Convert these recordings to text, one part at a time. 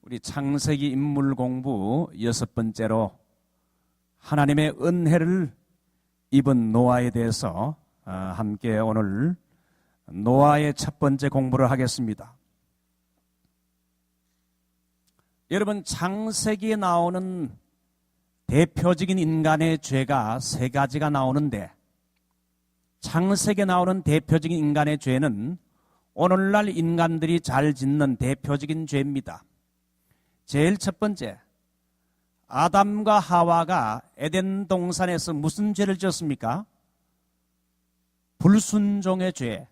우리 창세기 인물 공부 6번째로 하나님의 은혜를 입은 노아에 대해서 함께 오늘 노아의 첫 번째 공부를 하겠습니다. 여러분, 창세기에 나오는 대표적인 인간의 죄가 세 가지가 나오는데, 창세기에 나오는 대표적인 인간의 죄는 오늘날 인간들이 잘 짓는 대표적인 죄입니다. 제일 첫 번째, 아담과 하와가 에덴 동산에서 무슨 죄를 지었습니까? 불순종의 죄.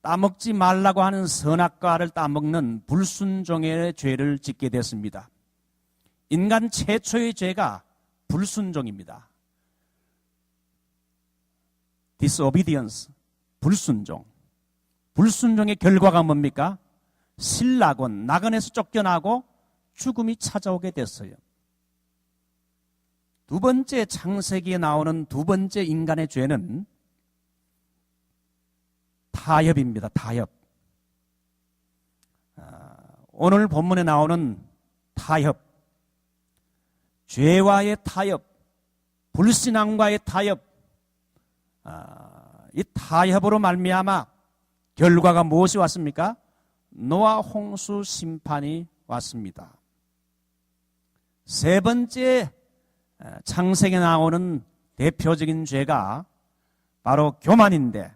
따먹지 말라고 하는 선악과를 따먹는 불순종의 죄를 짓게 됐습니다. 인간 최초의 죄가 불순종입니다. disobedience, 불순종. 불순종의 결과가 뭡니까? 신라곤, 나그네에서 쫓겨나고 죽음이 찾아오게 됐어요. 두 번째, 창세기에 나오는 두 번째 인간의 죄는 타협입니다. 타협. 오늘 본문에 나오는 타협, 죄와의 타협, 불신앙과의 타협, 이 타협으로 말미암아 결과가 무엇이 왔습니까? 노아 홍수 심판이 왔습니다. 세 번째, 창세기에 나오는 대표적인 죄가 바로 교만인데,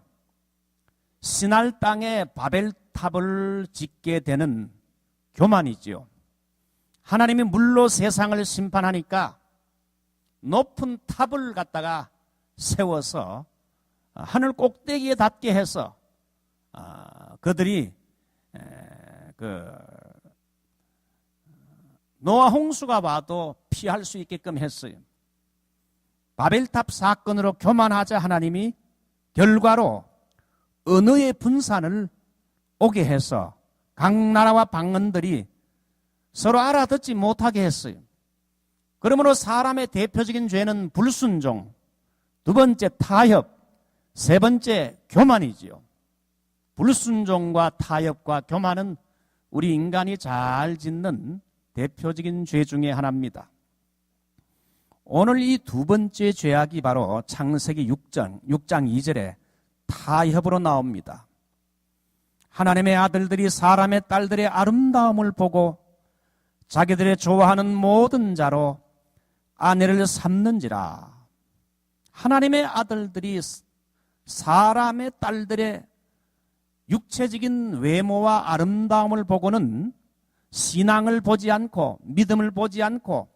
시날 땅에 바벨탑을 짓게 되는 교만이지요. 하나님이 물로 세상을 심판하니까 높은 탑을 갖다가 세워서 하늘 꼭대기에 닿게 해서 그들이 노아 홍수가 와도 피할 수 있게끔 했어요. 바벨탑 사건으로 교만하자 하나님이 결과로 언어의 분산을 오게 해서 각 나라와 방언들이 서로 알아듣지 못하게 했어요. 그러므로 사람의 대표적인 죄는 불순종, 두 번째 타협, 세 번째 교만이지요. 불순종과 타협과 교만은 우리 인간이 잘 짓는 대표적인 죄 중에 하나입니다. 오늘 이 두 번째 죄악이 바로 창세기 6장 2절에 타협으로 나옵니다. 하나님의 아들들이 사람의 딸들의 아름다움을 보고 자기들의 좋아하는 모든 자로 아내를 삼는지라. 하나님의 아들들이 사람의 딸들의 육체적인 외모와 아름다움을 보고는 신앙을 보지 않고 믿음을 보지 않고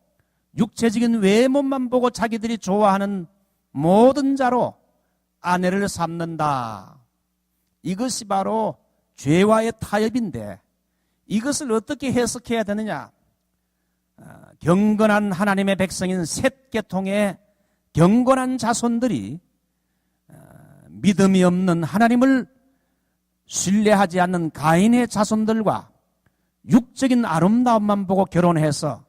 육체적인 외모만 보고 자기들이 좋아하는 모든 자로 아내를 삼는다. 이것이 바로 죄와의 타협인데, 이것을 어떻게 해석해야 되느냐? 경건한 하나님의 백성인 셋 계통의 경건한 자손들이 믿음이 없는 하나님을 신뢰하지 않는 가인의 자손들과 육적인 아름다움만 보고 결혼해서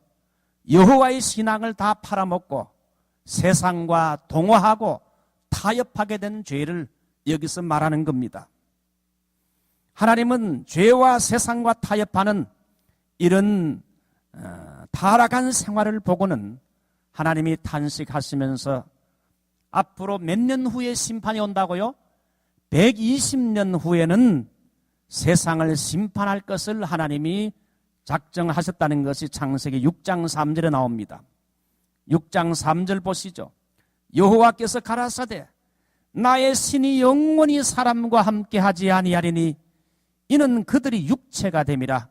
여호와의 신앙을 다 팔아먹고 세상과 동화하고 타협하게 된 죄를 여기서 말하는 겁니다. 하나님은 죄와 세상과 타협하는 이런 타락한 생활을 보고는 하나님이 탄식하시면서 앞으로 몇 년 후에 심판이 온다고요? 120년 후에는 세상을 심판할 것을 하나님이 작정하셨다는 것이 창세기 6장 3절에 나옵니다. 6장 3절 보시죠. 여호와께서 가라사대 나의 신이 영원히 사람과 함께하지 아니하리니 이는 그들이 육체가 됨이라.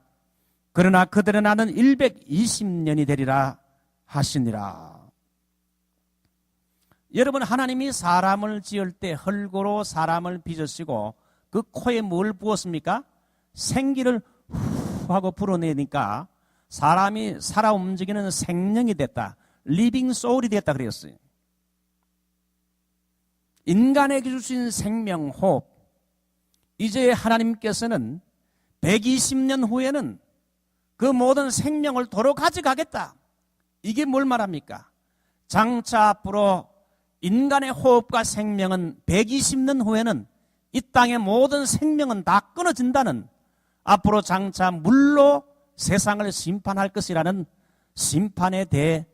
그러나 그들의 나는 120년이 되리라 하시니라. 여러분, 하나님이 사람을 지을 때 흙으로 사람을 빚으시고 그 코에 뭘 부었습니까? 생기를 후 하고 불어내니까 사람이 살아 움직이는 생명이 됐다. 리빙 소울이 됐다 그랬어요. 인간에게 주신 생명, 호흡. 이제 하나님께서는 120년 후에는 그 모든 생명을 도로 가져가겠다. 이게 뭘 말합니까? 장차 앞으로 인간의 호흡과 생명은 120년 후에는 이 땅의 모든 생명은 다 끊어진다는, 앞으로 장차 물로 세상을 심판할 것이라는 심판에 대해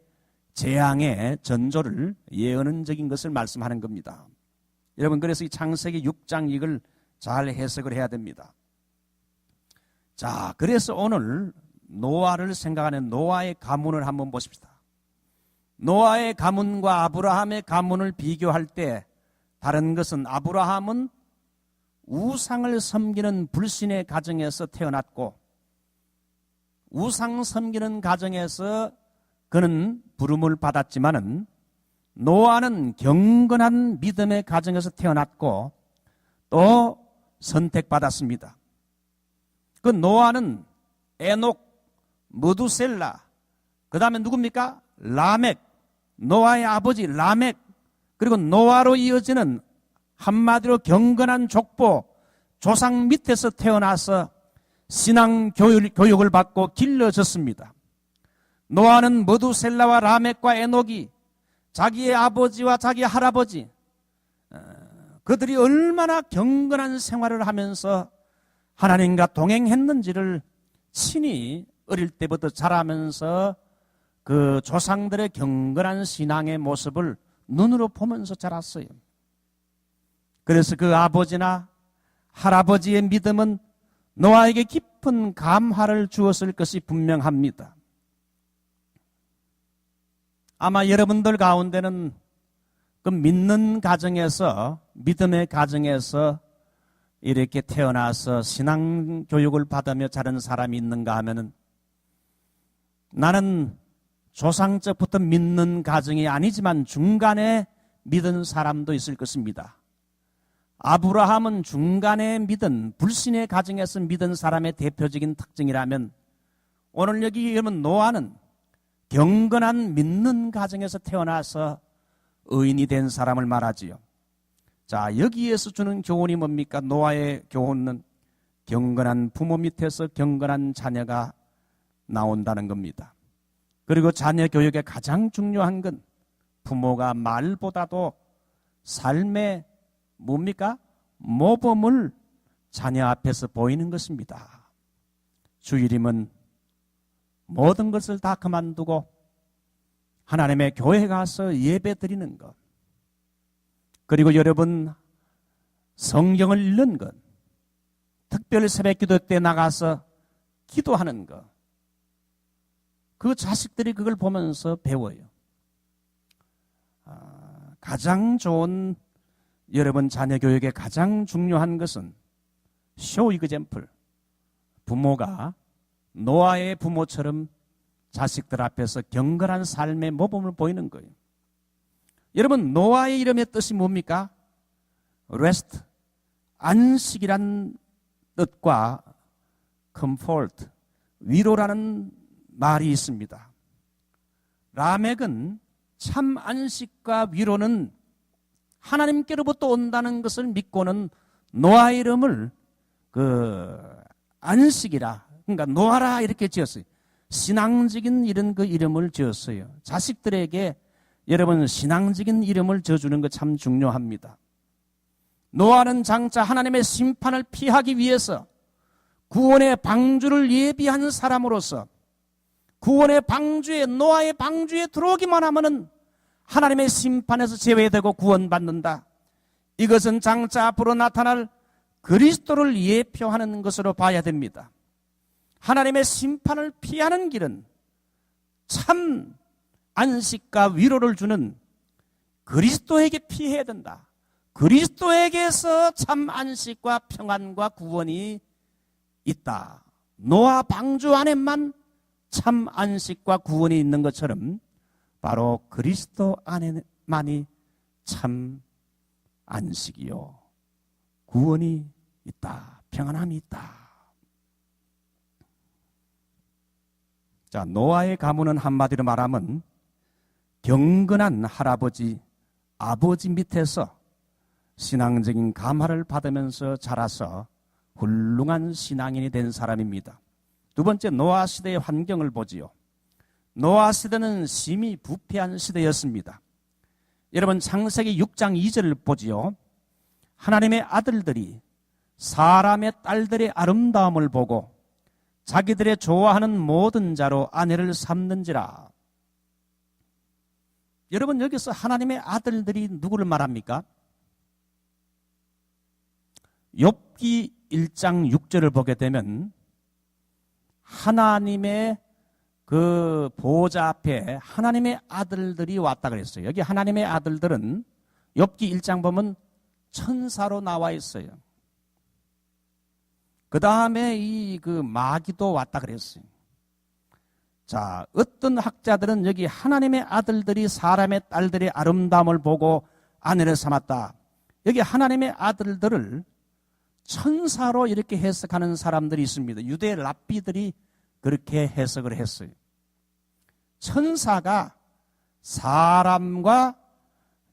재앙의 전조를 예언적인 것을 말씀하는 겁니다. 여러분, 그래서 이 창세기 6장 이걸 잘 해석을 해야 됩니다. 자, 그래서 오늘 노아를 생각하는 노아의 가문을 한번 보십시다. 노아의 가문과 아브라함의 가문을 비교할 때 다른 것은 아브라함은 우상을 섬기는 불신의 가정에서 태어났고 우상 섬기는 가정에서 그는 부름을 받았지만은 노아는 경건한 믿음의 가정에서 태어났고 또 선택받았습니다. 그 노아는 에녹, 무두셀라, 그 다음에 누굽니까? 라멕, 노아의 아버지 라멕, 그리고 노아로 이어지는 한마디로 경건한 족보, 조상 밑에서 태어나서 신앙 교육을 받고 길러졌습니다. 노아는 무두셀라와 라멕과 에녹이 자기의 아버지와 자기 할아버지, 그들이 얼마나 경건한 생활을 하면서 하나님과 동행했는지를 친히 어릴 때부터 자라면서 그 조상들의 경건한 신앙의 모습을 눈으로 보면서 자랐어요. 그래서 그 아버지나 할아버지의 믿음은 노아에게 깊은 감화를 주었을 것이 분명합니다. 아마 여러분들 가운데는 그 믿는 가정에서, 믿음의 가정에서 이렇게 태어나서 신앙 교육을 받으며 자란 사람이 있는가 하면은 나는 조상적부터 믿는 가정이 아니지만 중간에 믿은 사람도 있을 것입니다. 아브라함은 중간에 믿은 불신의 가정에서 믿은 사람의 대표적인 특징이라면 오늘 여기 여러분 노아는 경건한 믿는 가정에서 태어나서 의인이 된 사람을 말하지요. 자, 여기에서 주는 교훈이 뭡니까? 노아의 교훈은 경건한 부모 밑에서 경건한 자녀가 나온다는 겁니다. 그리고 자녀 교육에 가장 중요한 건 부모가 말보다도 삶의 뭡니까? 모범을 자녀 앞에서 보이는 것입니다. 주일이면 모든 것을 다 그만두고 하나님의 교회 가서 예배 드리는 것, 그리고 여러분 성경을 읽는 것, 특별 새벽 기도 때 나가서 기도하는 것, 그 자식들이 그걸 보면서 배워요. 가장 좋은 여러분 자녀 교육에 가장 중요한 것은 쇼 이그젬플, 부모가 노아의 부모처럼 자식들 앞에서 경건한 삶의 모범을 보이는 거예요. 여러분, 노아의 이름의 뜻이 뭡니까? rest, 안식이란 뜻과 comfort, 위로라는 말이 있습니다. 라멕은 참 안식과 위로는 하나님께로부터 온다는 것을 믿고는 노아의 이름을 안식이라, 그러니까 노아라 이렇게 지었어요. 신앙적인 이런 그 이름을 지었어요. 자식들에게 여러분 신앙적인 이름을 지어주는 거 참 중요합니다. 노아는 장차 하나님의 심판을 피하기 위해서 구원의 방주를 예비하는 사람으로서 구원의 방주에, 노아의 방주에 들어오기만 하면은 하나님의 심판에서 제외되고 구원받는다. 이것은 장차 앞으로 나타날 그리스도를 예표하는 것으로 봐야 됩니다. 하나님의 심판을 피하는 길은 참 안식과 위로를 주는 그리스도에게 피해야 된다. 그리스도에게서 참 안식과 평안과 구원이 있다. 노아 방주 안에만 참 안식과 구원이 있는 것처럼 바로 그리스도 안에만이 참 안식이요 구원이 있다. 평안함이 있다. 자, 노아의 가문은 한마디로 말하면 경건한 할아버지, 아버지 밑에서 신앙적인 감화를 받으면서 자라서 훌륭한 신앙인이 된 사람입니다. 두 번째, 노아 시대의 환경을 보지요. 노아 시대는 심히 부패한 시대였습니다. 여러분 창세기 6장 2절을 보지요. 하나님의 아들들이 사람의 딸들의 아름다움을 보고 자기들의 좋아하는 모든 자로 아내를 삼는지라. 여러분, 여기서 하나님의 아들들이 누구를 말합니까? 욥기 1장 6절을 보게 되면 하나님의 그 보호자 앞에 하나님의 아들들이 왔다 그랬어요. 여기 하나님의 아들들은 욥기 1장 보면 천사로 나와 있어요. 그 다음에 이 그 마귀도 왔다 그랬어요. 자, 어떤 학자들은 여기 하나님의 아들들이 사람의 딸들의 아름다움을 보고 아내를 삼았다. 여기 하나님의 아들들을 천사로 이렇게 해석하는 사람들이 있습니다. 유대 랍비들이 그렇게 해석을 했어요. 천사가 사람과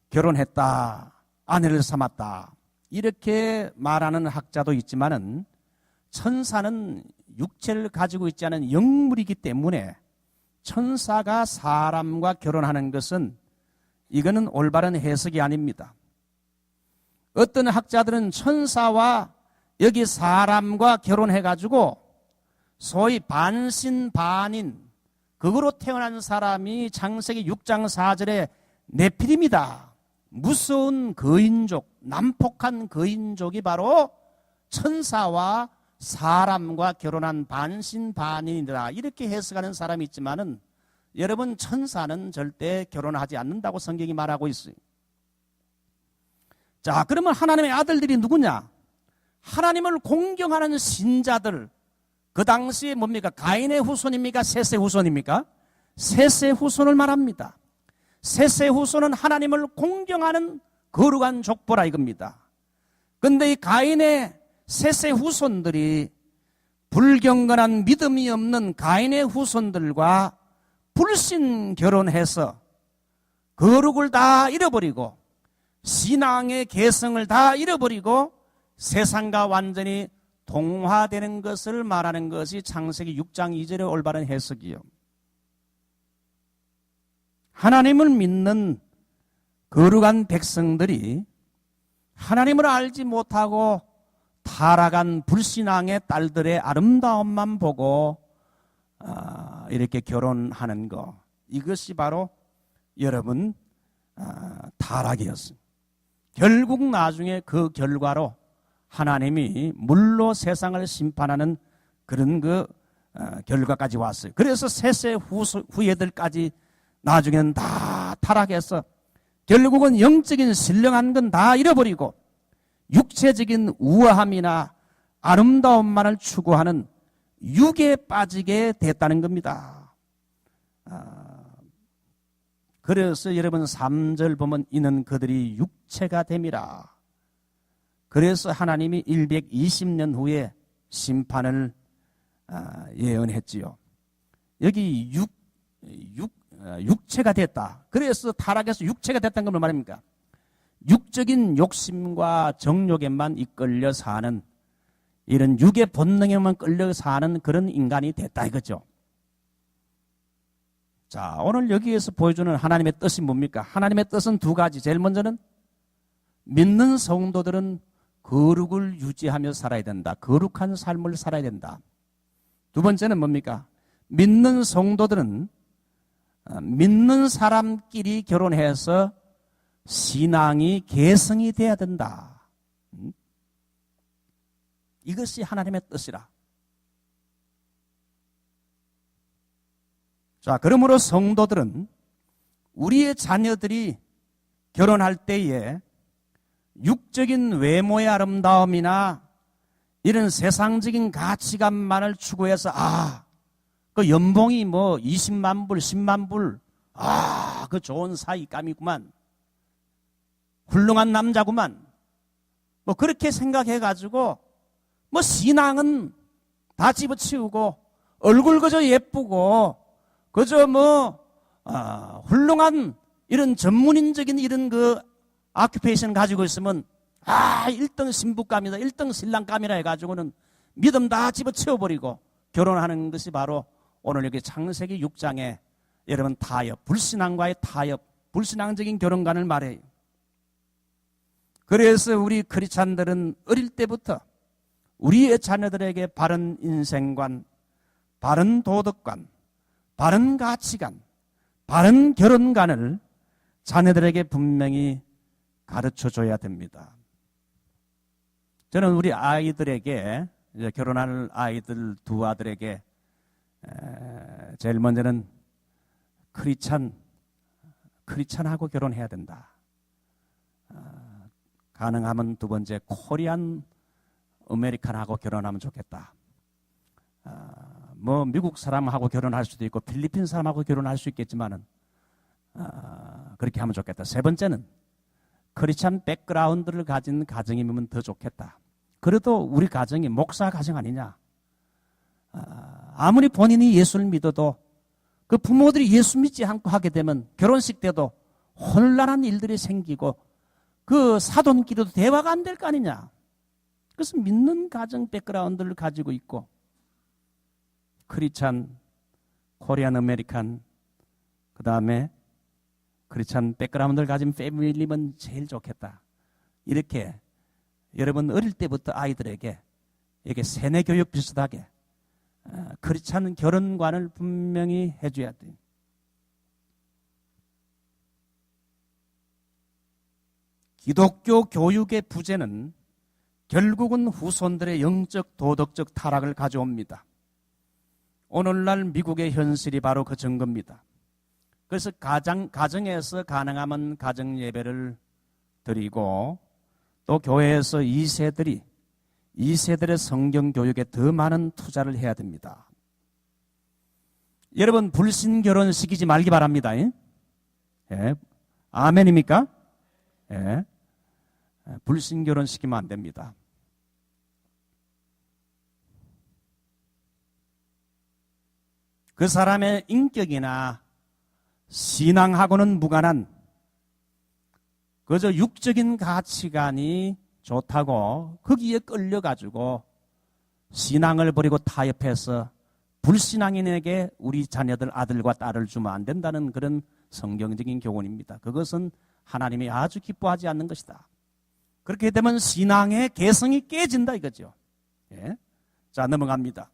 결혼했다, 아내를 삼았다, 이렇게 말하는 학자도 있지만은 천사는 육체를 가지고 있지 않은 영물이기 때문에 천사가 사람과 결혼하는 것은 이거는 올바른 해석이 아닙니다. 어떤 학자들은 천사와 여기 사람과 결혼해가지고 소위 반신반인, 그거로 태어난 사람이 창세기 6장 4절에 네피림이다. 무서운 거인족, 난폭한 거인족이 바로 천사와 사람과 결혼한 반신반인이다. 이렇게 해석하는 사람이 있지만은 여러분, 천사는 절대 결혼하지 않는다고 성경이 말하고 있어요. 자, 그러면 하나님의 아들들이 누구냐? 하나님을 공경하는 신자들. 그 당시에 뭡니까? 가인의 후손입니까? 셋의 후손입니까? 셋의 후손을 말합니다. 셋의 후손은 하나님을 공경하는 거룩한 족보라 이겁니다. 그런데 이 가인의 셋의 후손들이 불경건한 믿음이 없는 가인의 후손들과 불신 결혼해서 거룩을 다 잃어버리고 신앙의 개성을 다 잃어버리고 세상과 완전히 동화되는 것을 말하는 것이 창세기 6장 2절의 올바른 해석이요. 하나님을 믿는 거룩한 백성들이 하나님을 알지 못하고 타락한 불신앙의 딸들의 아름다움만 보고 이렇게 결혼하는 거, 이것이 바로 여러분 타락이었습니다. 결국 나중에 그 결과로 하나님이 물로 세상을 심판하는 그런 결과까지 왔어요. 그래서 셋의 후예들까지 나중에는 다 타락해서 결국은 영적인 신령한 건 다 잃어버리고 육체적인 우아함이나 아름다움만을 추구하는 육에 빠지게 됐다는 겁니다. 그래서 여러분 3절 보면 이는 그들이 육체가 됨이라. 그래서 하나님이 120년 후에 심판을 예언했지요. 여기 육체가 됐다. 그래서 타락해서 육체가 됐다는 건 말입니까? 육적인 욕심과 정욕에만 이끌려 사는, 이런 육의 본능에만 끌려 사는 그런 인간이 됐다 이거죠. 자, 오늘 여기에서 보여주는 하나님의 뜻이 뭡니까? 하나님의 뜻은 두 가지. 제일 먼저는 믿는 성도들은 거룩을 유지하며 살아야 된다. 거룩한 삶을 살아야 된다. 두 번째는 뭡니까? 믿는 성도들은 믿는 사람끼리 결혼해서 신앙이 개성이 돼야 된다. 이것이 하나님의 뜻이라. 자, 그러므로 성도들은 우리의 자녀들이 결혼할 때에 육적인 외모의 아름다움이나 이런 세상적인 가치관만을 추구해서 그 연봉이 뭐 20만 불, 10만 불, 그 좋은 사이감이구만, 훌륭한 남자구만, 뭐 그렇게 생각해가지고 뭐 신앙은 다 집어치우고 얼굴 그저 예쁘고 그저 훌륭한 이런 전문인적인 이런 아큐페이션 가지고 있으면 1등 신부감이다, 1등 신랑감이라 해가지고는 믿음 다 집어치워버리고 결혼하는 것이 바로 오늘 여기 창세기 6장에 여러분 타협, 불신앙과의 타협, 불신앙적인 결혼관을 말해요. 그래서 우리 크리스찬들은 어릴 때부터 우리의 자녀들에게 바른 인생관, 바른 도덕관, 바른 가치관, 바른 결혼관을 자녀들에게 분명히 가르쳐줘야 됩니다. 저는 우리 아이들에게, 이제 결혼할 아이들 두 아들에게 제일 먼저는 크리스찬하고 결혼해야 된다. 가능하면 두 번째 코리안 아메리칸하고 결혼하면 좋겠다. 뭐 미국 사람하고 결혼할 수도 있고 필리핀 사람하고 결혼할 수 있겠지만은 그렇게 하면 좋겠다. 세 번째는 크리스찬 백그라운드를 가진 가정이면 더 좋겠다. 그래도 우리 가정이 목사 가정 아니냐? 아무리 본인이 예수를 믿어도 그 부모들이 예수 믿지 않고 하게 되면 결혼식 때도 혼란한 일들이 생기고 그 사돈끼리도 대화가 안 될 거 아니냐? 그래서 믿는 가정 백그라운드를 가지고 있고 크리스찬, 코리안 아메리칸, 그 다음에 크리스찬 백그라운드를 가진 패밀리면 제일 좋겠다. 이렇게 여러분 어릴 때부터 아이들에게 이렇게 세뇌 교육 비슷하게 크리스찬 결혼관을 분명히 해줘야 돼요. 기독교 교육의 부재는 결국은 후손들의 영적 도덕적 타락을 가져옵니다. 오늘날 미국의 현실이 바로 그 증거입니다. 그래서 가정에서 가능하면 가정 예배를 드리고 또 교회에서 2세들의 성경 교육에 더 많은 투자를 해야 됩니다. 여러분 불신 결혼 시키지 말기 바랍니다. 예? 아멘입니까? 예. 불신 결혼 시키면 안 됩니다. 그 사람의 인격이나 신앙하고는 무관한 그저 육적인 가치관이 좋다고 거기에 끌려가지고 신앙을 버리고 타협해서 불신앙인에게 우리 자녀들 아들과 딸을 주면 안 된다는 그런 성경적인 교훈입니다. 그것은 하나님이 아주 기뻐하지 않는 것이다. 그렇게 되면 신앙의 개성이 깨진다 이거죠. 예? 자, 넘어갑니다.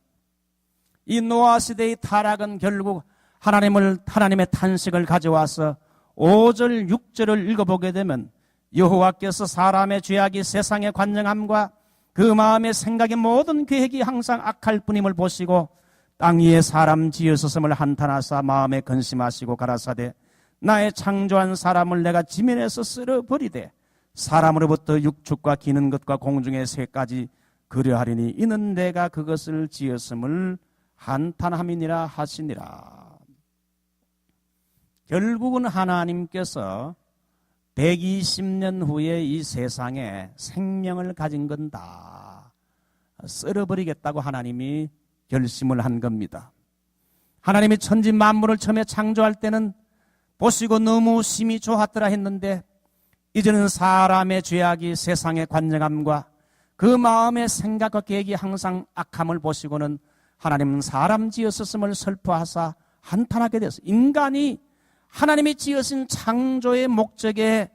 이 노아 시대의 타락은 결국 하나님의 탄식을 가져와서 5절, 6절을 읽어보게 되면 여호와께서 사람의 죄악이 세상의 관정함과 그 마음의 생각의 모든 계획이 항상 악할 뿐임을 보시고 땅 위에 사람 지으셨음을 한탄하사 마음에 근심하시고 가라사대 나의 창조한 사람을 내가 지면에서 쓸어버리되 사람으로부터 육축과 기는 것과 공중의 새까지 그려하리니 이는 내가 그것을 지었음을 한탄함이니라 하시니라. 결국은 하나님께서 120년 후에 이 세상에 생명을 가진 건 다 쓸어버리겠다고 하나님이 결심을 한 겁니다. 하나님이 천지 만물을 처음에 창조할 때는 보시고 너무 심히 좋았더라 했는데 이제는 사람의 죄악이 세상의 관정함과 그 마음의 생각과 계획이 항상 악함을 보시고는 하나님은 사람 지었음을 설포하사 한탄하게 되었어요. 인간이 하나님이 지으신 창조의 목적에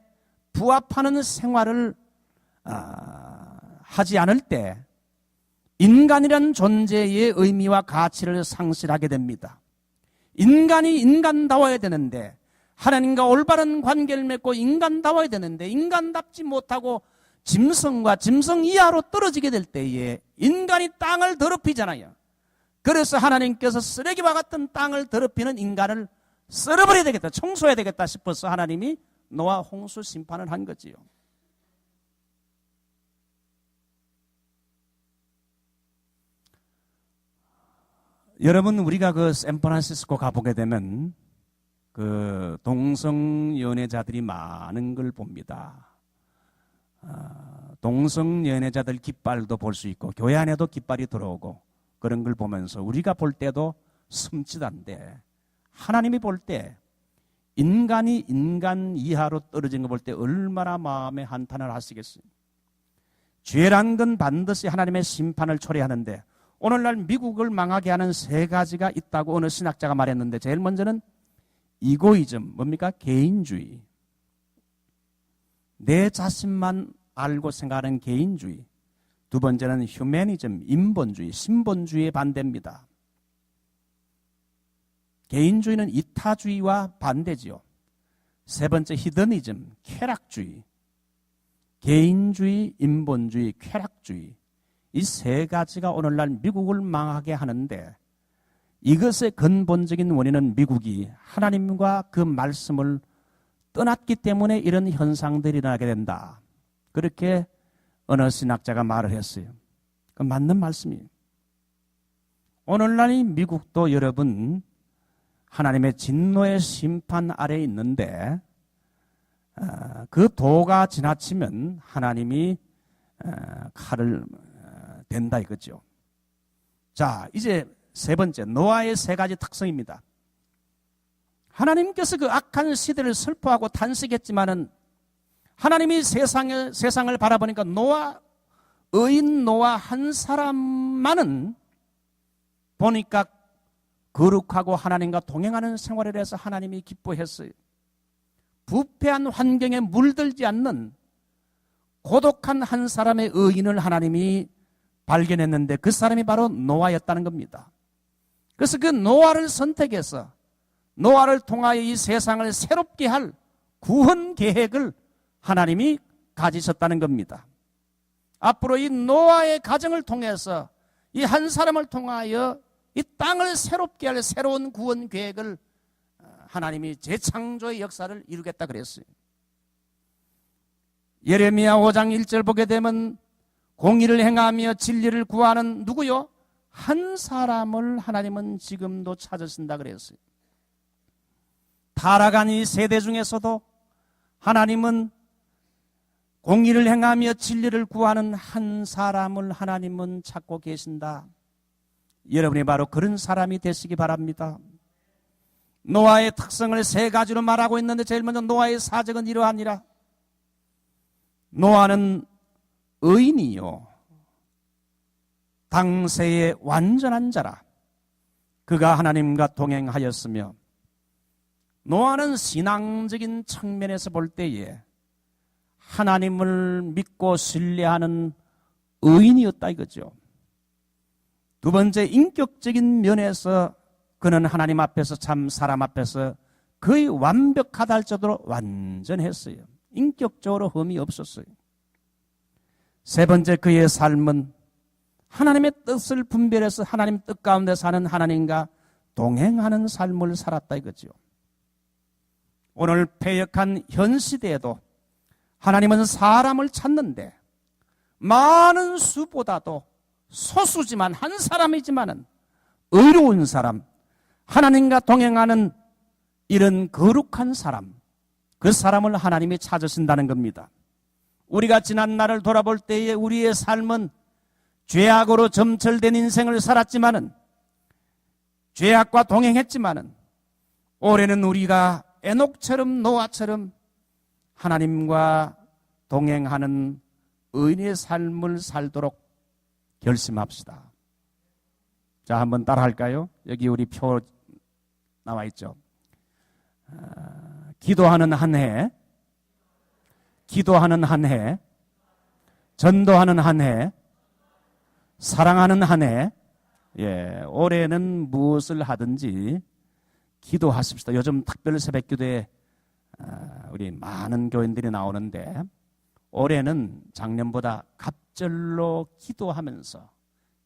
부합하는 생활을 하지 않을 때 인간이란 존재의 의미와 가치를 상실하게 됩니다. 인간이 인간다워야 되는데 하나님과 올바른 관계를 맺고 인간다워야 되는데 인간답지 못하고 짐승과 짐승 이하로 떨어지게 될 때에 인간이 땅을 더럽히잖아요. 그래서 하나님께서 쓰레기와 같은 땅을 더럽히는 인간을 썰어버려야 되겠다, 청소해야 되겠다 싶어서 하나님이 노아 홍수 심판을 한 거지요. 여러분 우리가 그 샌프란시스코 가보게 되면 그 동성 연애자들이 많은 걸 봅니다. 동성 연애자들 깃발도 볼 수 있고 교회 안에도 깃발이 들어오고 그런 걸 보면서 우리가 볼 때도 섬찟한데 하나님이 볼 때 인간이 인간 이하로 떨어진 거 볼 때 얼마나 마음에 한탄을 하시겠어요. 죄란 건 반드시 하나님의 심판을 초래하는데 오늘날 미국을 망하게 하는 세 가지가 있다고 어느 신학자가 말했는데 제일 먼저는 이고이즘, 뭡니까? 개인주의. 내 자신만 알고 생각하는 개인주의. 두 번째는 휴머니즘, 인본주의, 신본주의의 반대입니다. 개인주의는 이타주의와 반대지요. 세 번째 히더니즘, 쾌락주의. 개인주의, 인본주의, 쾌락주의. 이 세 가지가 오늘날 미국을 망하게 하는데 이것의 근본적인 원인은 미국이 하나님과 그 말씀을 떠났기 때문에 이런 현상들이 일어나게 된다. 그렇게 어느 신학자가 말을 했어요. 그 맞는 말씀이에요. 오늘날 이 미국도 여러분 하나님의 진노의 심판 아래에 있는데 그 도가 지나치면 하나님이 칼을 댄다 이거죠. 자, 이제 세 번째 노아의 세 가지 특성입니다. 하나님께서 그 악한 시대를 슬퍼하고 탄식했지만은 하나님이 세상을 바라보니까 의인 노아 한 사람만은 보니까 거룩하고 하나님과 동행하는 생활을 해서 하나님이 기뻐했어요. 부패한 환경에 물들지 않는 고독한 한 사람의 의인을 하나님이 발견했는데 그 사람이 바로 노아였다는 겁니다. 그래서 그 노아를 선택해서 노아를 통하여 이 세상을 새롭게 할 구원 계획을 하나님이 가지셨다는 겁니다. 앞으로 이 노아의 가정을 통해서 이 한 사람을 통하여 이 땅을 새롭게 할 새로운 구원 계획을 하나님이 재창조의 역사를 이루겠다 그랬어요. 예레미야 5장 1절 보게 되면 공의를 행하며 진리를 구하는 누구요? 한 사람을 하나님은 지금도 찾으신다 그랬어요. 타락한 이 세대 중에서도 하나님은 공의를 행하며 진리를 구하는 한 사람을 하나님은 찾고 계신다. 여러분이 바로 그런 사람이 되시기 바랍니다. 노아의 특성을 세 가지로 말하고 있는데 제일 먼저 노아의 사적은 이러하니라. 노아는 의인이요 당세의 완전한 자라. 그가 하나님과 동행하였으며 노아는 신앙적인 측면에서 볼 때에 하나님을 믿고 신뢰하는 의인이었다 이거죠. 두 번째 인격적인 면에서 그는 하나님 앞에서 참 사람 앞에서 거의 완벽하다 할 정도로 완전했어요. 인격적으로 흠이 없었어요. 세 번째 그의 삶은 하나님의 뜻을 분별해서 하나님 뜻 가운데 사는 하나님과 동행하는 삶을 살았다 이거죠. 오늘 패역한 현 시대에도 하나님은 사람을 찾는데 많은 수보다도 소수지만 한 사람이지만은 의로운 사람, 하나님과 동행하는 이런 거룩한 사람, 그 사람을 하나님이 찾으신다는 겁니다. 우리가 지난 날을 돌아볼 때에 우리의 삶은 죄악으로 점철된 인생을 살았지만은 죄악과 동행했지만은 올해는 우리가 에녹처럼 노아처럼 하나님과 동행하는 의인의 삶을 살도록 결심합시다. 자, 한번 따라 할까요? 여기 우리 표 나와 있죠. 기도하는 한 해, 기도하는 한 해, 전도하는 한 해, 사랑하는 한 해. 예, 올해는 무엇을 하든지 기도하십시다. 요즘 특별 새벽 기도에 우리 많은 교인들이 나오는데 올해는 작년보다 갑절로 기도하면서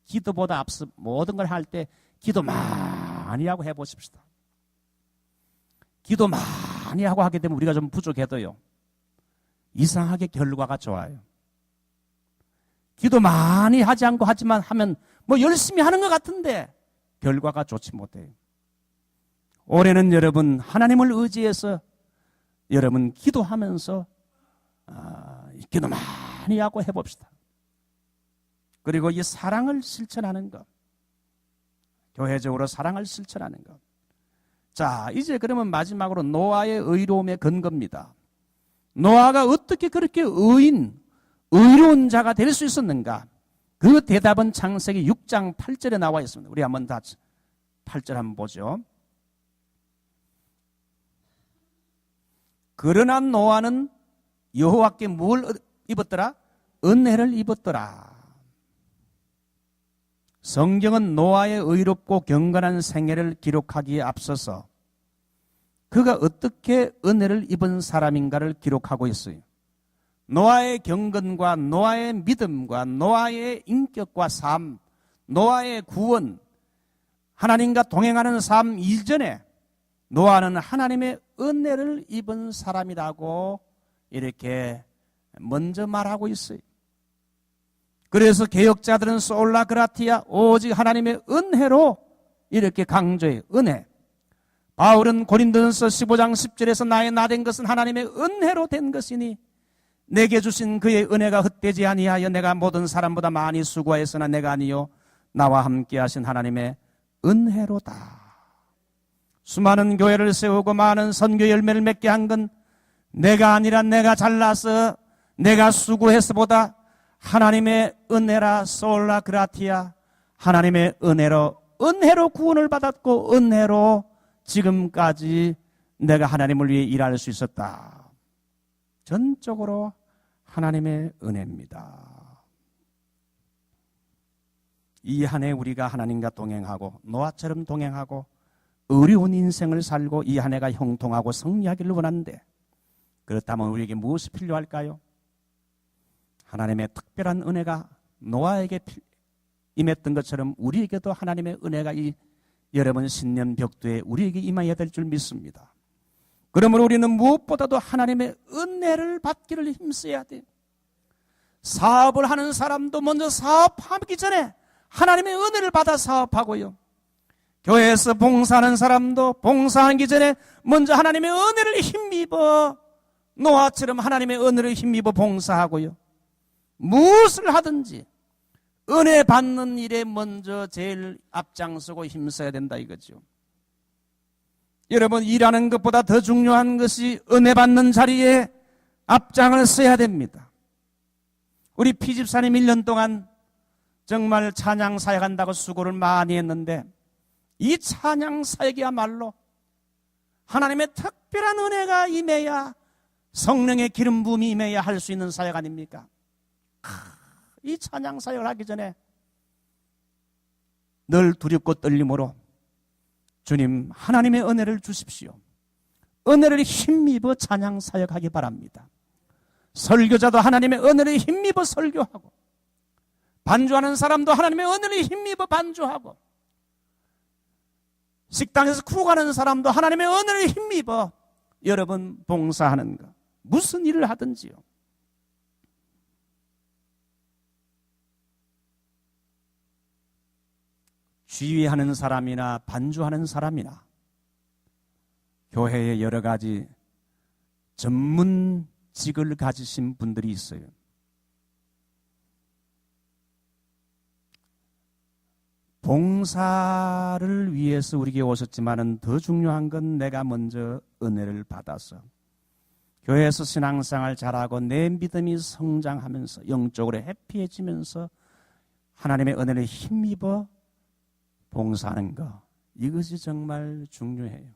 기도보다 앞서 모든 걸 할 때 기도 많이 하고 해보십시다. 기도 많이 하고 하게 되면 우리가 좀 부족해도요 이상하게 결과가 좋아요. 기도 많이 하지 않고 하지만 하면 뭐 열심히 하는 것 같은데 결과가 좋지 못해요. 올해는 여러분 하나님을 의지해서 여러분 기도하면서 기도 많이 하고 해봅시다. 그리고 이 사랑을 실천하는 것, 교회적으로 사랑을 실천하는 것. 자, 이제 그러면 마지막으로 노아의 의로움의 근거입니다. 노아가 어떻게 그렇게 의로운 자가 될 수 있었는가? 그 대답은 창세기 6장 8절에 나와 있습니다. 우리 한번 다 8절 한번 보죠. 그러나 노아는 여호와께 뭘 입었더라? 은혜를 입었더라. 성경은 노아의 의롭고 경건한 생애를 기록하기에 앞서서 그가 어떻게 은혜를 입은 사람인가를 기록하고 있어요. 노아의 경건과 노아의 믿음과 노아의 인격과 삶, 노아의 구원, 하나님과 동행하는 삶 이전에 노아는 하나님의 은혜를 입은 사람이라고 이렇게 먼저 말하고 있어요. 그래서 개혁자들은 솔라 그라티아, 오직 하나님의 은혜로 이렇게 강조해요. 은혜. 바울은 고린도전서 15장 10절에서 나의 나 된 것은 하나님의 은혜로 된 것이니 내게 주신 그의 은혜가 헛되지 아니하여 내가 모든 사람보다 많이 수고하였으나 내가 아니요 나와 함께 하신 하나님의 은혜로다. 수많은 교회를 세우고 많은 선교 열매를 맺게 한 건 내가 아니라 내가 잘나서 내가 수고해서보다 하나님의 은혜라 솔라 그라티아, 하나님의 은혜로 구원을 받았고 은혜로 지금까지 내가 하나님을 위해 일할 수 있었다. 전적으로 하나님의 은혜입니다. 이 한 해 우리가 하나님과 동행하고 노아처럼 동행하고 어려운 인생을 살고 이 한 해가 형통하고 승리하기를 원하는데, 그렇다면 우리에게 무엇이 필요할까요? 하나님의 특별한 은혜가 노아에게 임했던 것처럼 우리에게도 하나님의 은혜가 이 여러분 신년 벽두에 우리에게 임해야 될 줄 믿습니다. 그러므로 우리는 무엇보다도 하나님의 은혜를 받기를 힘써야 돼요. 사업을 하는 사람도 먼저 사업하기 전에 하나님의 은혜를 받아 사업하고요. 교회에서 봉사하는 사람도 봉사하기 전에 먼저 하나님의 은혜를 힘입어 노아처럼 하나님의 은혜를 힘입어 봉사하고요. 무엇을 하든지 은혜 받는 일에 먼저 제일 앞장서고 힘써야 된다 이거죠. 여러분, 일하는 것보다 더 중요한 것이 은혜 받는 자리에 앞장을 서야 됩니다. 우리 피집사님 1년 동안 정말 찬양 사역한다고 수고를 많이 했는데 이 찬양 사역이야말로 하나님의 특별한 은혜가 임해야, 성령의 기름 부음이 임해야 할 수 있는 사역 아닙니까? 이 찬양 사역을 하기 전에 늘 두렵고 떨림으로 주님 하나님의 은혜를 주십시오. 은혜를 힘입어 찬양 사역하기 바랍니다. 설교자도 하나님의 은혜를 힘입어 설교하고, 반주하는 사람도 하나님의 은혜를 힘입어 반주하고, 식당에서 구가는 사람도 하나님의 은혜를 힘입어 여러분 봉사하는 것, 무슨 일을 하든지요. 지휘하는 사람이나 반주하는 사람이나 교회에 여러 가지 전문직을 가지신 분들이 있어요. 봉사를 위해서 우리에게 오셨지만은 더 중요한 건 내가 먼저 은혜를 받아서 교회에서 신앙생활 잘하고 내 믿음이 성장하면서 영적으로 해피해지면서 하나님의 은혜를 힘입어 봉사하는 것, 이것이 정말 중요해요.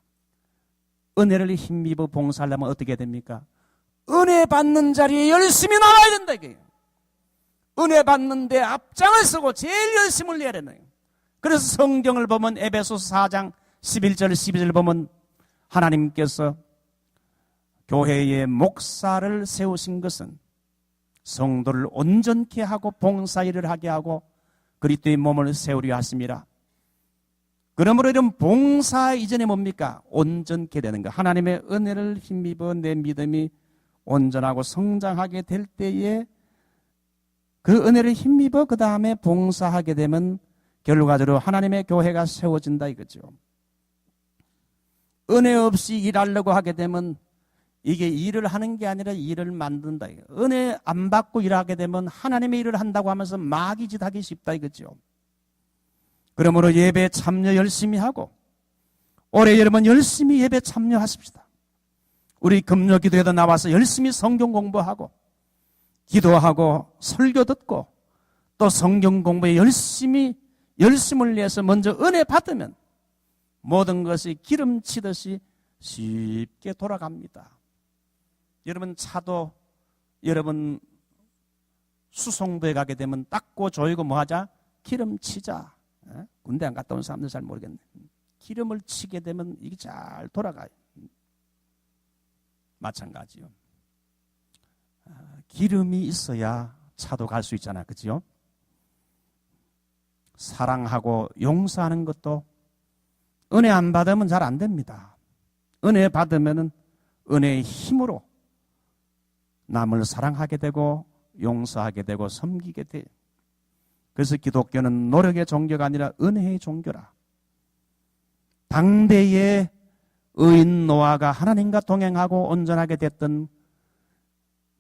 은혜를 힘입어 봉사하려면 어떻게 됩니까? 은혜 받는 자리에 열심히 나와야 된다 이게요. 은혜 받는데 앞장을 서고 제일 열심을 내야 되는 거예요. 그래서 성경을 보면 에베소서 4장 11절 12절 보면 하나님께서 교회의 목사를 세우신 것은 성도를 온전케 하고 봉사일을 하게 하고 그리스도의 몸을 세우려 하심이라. 그러므로 이런 봉사 이전에 뭡니까? 온전케 되는 것. 하나님의 은혜를 힘입어 내 믿음이 온전하고 성장하게 될 때에 그 은혜를 힘입어 그 다음에 봉사하게 되면 결과적으로 하나님의 교회가 세워진다 이거죠. 은혜 없이 일하려고 하게 되면 이게 일을 하는 게 아니라 일을 만든다. 은혜 안 받고 일하게 되면 하나님의 일을 한다고 하면서 마귀짓 하기 쉽다 이거죠. 그러므로 예배 참여 열심히 하고 올해 여러분 열심히 예배 참여하십시다. 우리 금요 기도에도 나와서 열심히 성경 공부하고 기도하고 설교 듣고 또 성경 공부에 열심을 내서 먼저 은혜 받으면 모든 것이 기름치듯이 쉽게 돌아갑니다. 여러분 차도 여러분 수송도에 가게 되면 닦고 조이고 뭐하자? 기름치자. 군대 안 갔다 온 사람들 잘 모르겠네. 기름을 치게 되면 이게 잘 돌아가요. 마찬가지요. 기름이 있어야 차도 갈 수 있잖아. 그죠? 사랑하고 용서하는 것도 은혜 안 받으면 잘 안 됩니다. 은혜 받으면은 은혜의 힘으로 남을 사랑하게 되고 용서하게 되고 섬기게 돼. 그래서 기독교는 노력의 종교가 아니라 은혜의 종교라. 당대의 의인 노아가 하나님과 동행하고 온전하게 됐던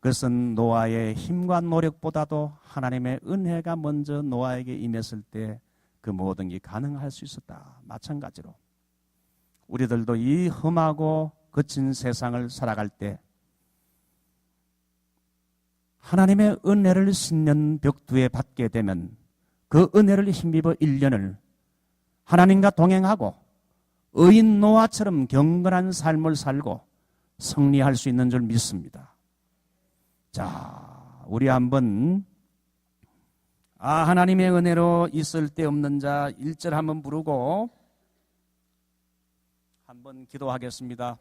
그것은 노아의 힘과 노력보다도 하나님의 은혜가 먼저 노아에게 임했을 때 그 모든 게 가능할 수 있었다. 마찬가지로 우리들도 이 험하고 거친 세상을 살아갈 때 하나님의 은혜를 신년 벽두에 받게 되면 그 은혜를 힘입어 1년을 하나님과 동행하고 의인 노아처럼 경건한 삶을 살고 승리할 수 있는 줄 믿습니다. 자, 우리 한번 하나님의 은혜로 있을 데 없는 자 1절 한번 부르고 한번 기도하겠습니다.